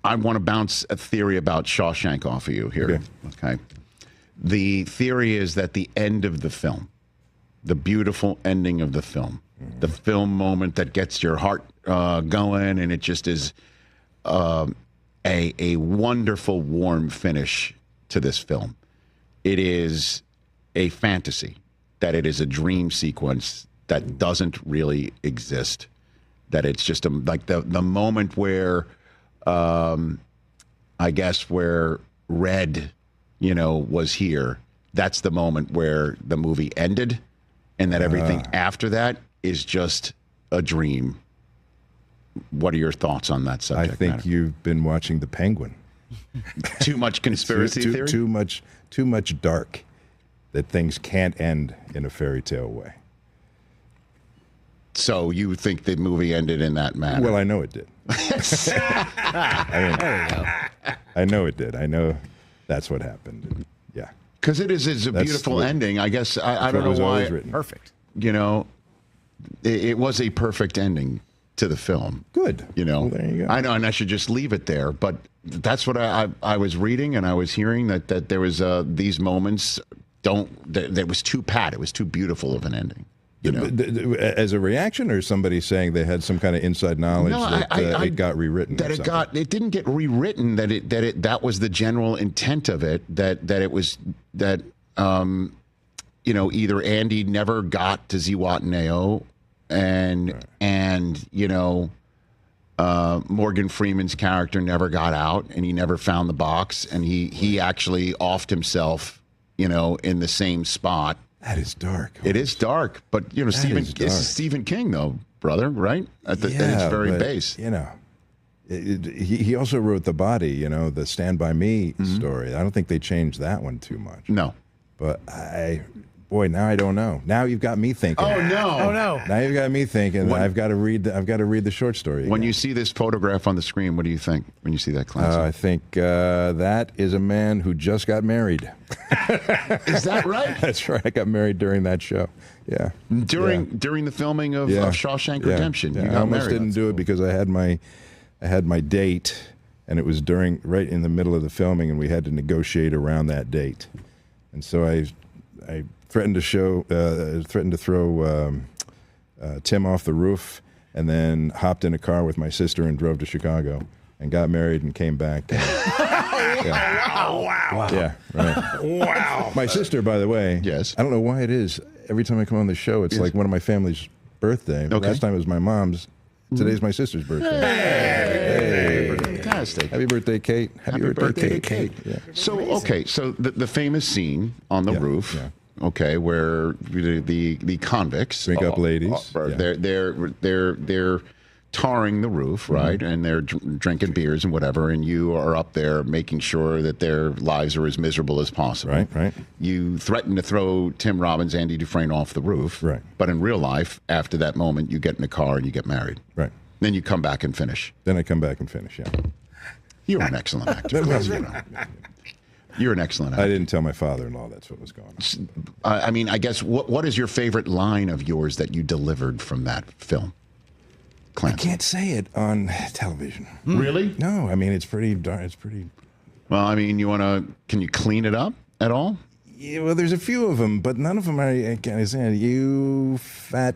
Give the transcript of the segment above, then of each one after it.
I want to bounce a theory about Shawshank off of you here. Okay. The theory is that the end of the film, the beautiful ending of the film, the film moment that gets your heart going, and it just is a wonderful, warm finish to this film. It is a fantasy, that it is a dream sequence that doesn't really exist, that it's just like the moment where, I guess, where Red, was here. That's the moment where the movie ended, and that everything after that is just a dream. What are your thoughts on that subject I think matter? you've been watching The Penguin. Too much conspiracy theory? Too much dark, that things can't end in a fairy tale way. So you think the movie ended in that manner? Well, I know it did. I know it did. I know that's what happened. Yeah. Because it is a beautiful ending. I guess I don't know why. Perfect. It was a perfect ending to the film. Good. Well, there you go. I know, and I should just leave it there. But that's what I was reading, and I was hearing that there was these moments that was too pat. It was too beautiful of an ending. As a reaction, or somebody saying they had some kind of inside knowledge that it got rewritten? It didn't get rewritten. That was the general intent of it. That either Andy never got to Zihuatanejo, and Morgan Freeman's character never got out, and he never found the box, and he actually offed himself, in the same spot. That is dark. It is dark, but Stephen King, though, brother, right? At its very base. He also wrote The Body, the Stand By Me story. I don't think they changed that one too much. No, but now I don't know. Now you've got me thinking. Oh no! Now you've got me thinking. I've got to read the short story again. When you see this photograph on the screen, what do you think when you see that, Clancy? I think that is a man who just got married. Is that right? That's right. I got married during that show. Yeah. During the filming of Shawshank Redemption, you got I almost married. didn't do it because I had my date, and it was right in the middle of the filming, and we had to negotiate around that date, and so I threatened to throw Tim off the roof, and then hopped in a car with my sister and drove to Chicago, and got married and came back. Wow. Yeah, right. Wow. My sister, by the way, yes. I don't know why it is. Every time I come on the show, it's like one of my family's birthday. Okay. Last time it was my mom's. Today's my sister's birthday. Hey. Fantastic. Happy birthday, Kate. Happy birthday, Kate. Yeah. So, okay, so the famous scene on the roof, okay, where the convicts drink up ladies. They're tarring the roof, right? And they're drinking beers and whatever, and you are up there making sure that their lives are as miserable as possible. Right. You threaten to throw Tim Robbins, Andy Dufresne off the roof. Right. But in real life, after that moment, you get in a car and you get married. Right. Then you come back and finish. Then I come back and finish, yeah. You're an excellent actor. You're an excellent actor. I didn't tell my father-in-law that's what was going on. I mean, I guess, what is your favorite line of yours that you delivered from that film? Clancy. I can't say it on television. Really? No, I mean, it's pretty dark. It's pretty... Well, I mean, can you clean it up at all? Yeah, well, there's a few of them, but none of them I can't say. You fat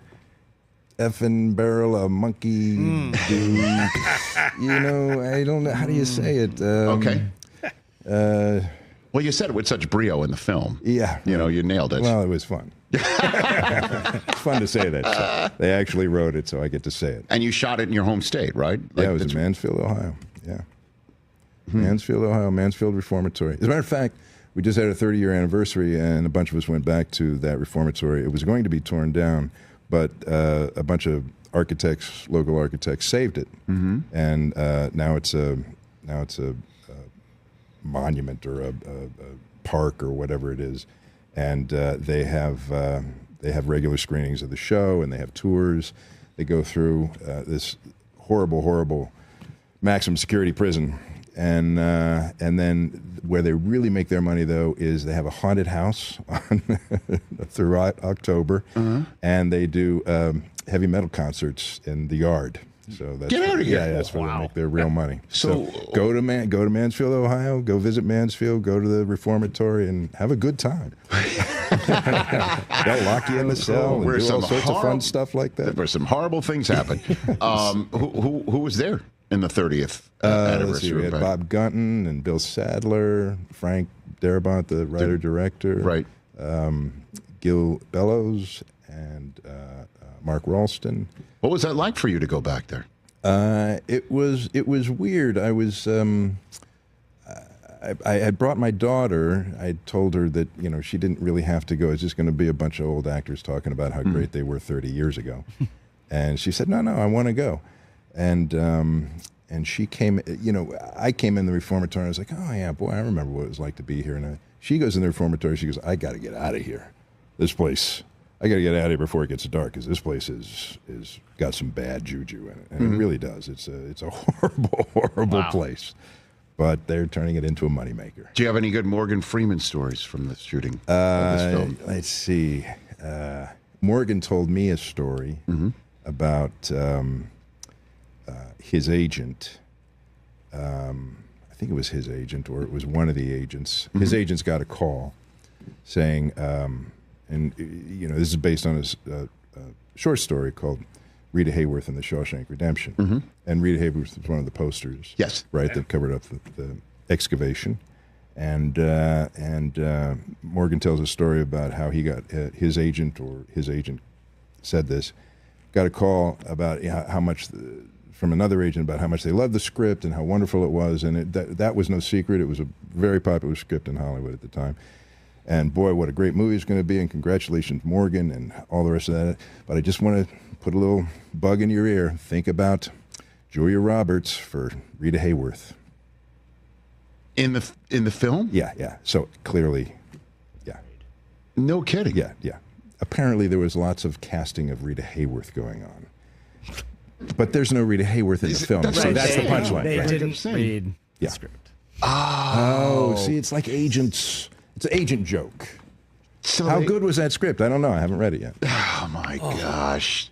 effing barrel of monkey dude. I don't know. How do you say it? Okay. Well, you said it with such brio in the film. Yeah. You nailed it. Well, it was fun. It's fun to say that. So they actually wrote it, so I get to say it. And you shot it in your home state, right? Yeah, it was in Mansfield, Ohio. Yeah. Mansfield, Ohio, Mansfield Reformatory. As a matter of fact, we just had a 30-year anniversary, and a bunch of us went back to that reformatory. It was going to be torn down, but a bunch of architects, local architects, saved it, and now it's a monument or a park or whatever it is, and they have regular screenings of the show, and they have tours. They go through this horrible maximum security prison, and then where they really make their money, though, is they have a haunted house throughout October, and they do heavy metal concerts in the yard. So that's Get out of here. Yeah, that's where they make their real money. So go to Mansfield, Ohio. Go visit Mansfield. Go to the reformatory and have a good time. They'll lock you in the cell and do all sorts of fun stuff like that. Where some horrible things happen. Who was there in the 30th anniversary? We had Bob Gunton and Bill Sadler, Frank Darabont, the writer-director. Right. Gil Bellows and Mark Ralston. What was that like for you to go back there? It was weird. I was I had brought my daughter. I told her that she didn't really have to go. It's just going to be a bunch of old actors talking about how great they were 30 years ago, and she said, "No, I want to go," and she came. I came in the reformatory. And I was like, "Oh yeah, boy, I remember what it was like to be here." And she goes in the reformatory. She goes, "I got to get out of here. This place." I got to get out of here before it gets dark because this place is got some bad juju in it, and it really does. It's a horrible place, but they're turning it into a moneymaker. Do you have any good Morgan Freeman stories from the shooting of this film? Let's see. Morgan told me a story about his agent. I think it was his agent, or it was one of the agents. His agents got a call saying. And, this is based on a short story called Rita Hayworth and the Shawshank Redemption. And Rita Hayworth was one of the posters. Yes. Right, that covered up the excavation. And Morgan tells a story about how he got his agent said this, got a call about how much, from another agent about how much they loved the script and how wonderful it was. And that was no secret. It was a very popular script in Hollywood at the time. And boy, what a great movie it's going to be, and congratulations, Morgan, and all the rest of that. But I just want to put a little bug in your ear. Think about Julia Roberts for Rita Hayworth. In the film? Yeah. So clearly, yeah. No kidding. Yeah. Apparently there was lots of casting of Rita Hayworth going on. But there's no Rita Hayworth in the film, so that's the punchline. They right? didn't read the script. Oh, see, it's like agents. It's an agent joke. So how good was that script? I don't know. I haven't read it yet. Oh, my gosh.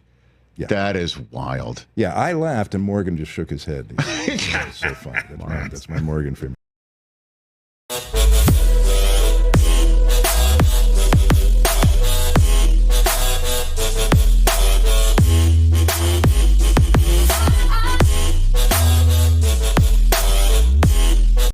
Yeah. That is wild. Yeah, I laughed, and Morgan just shook his head. It's so fun. That's my Morgan film.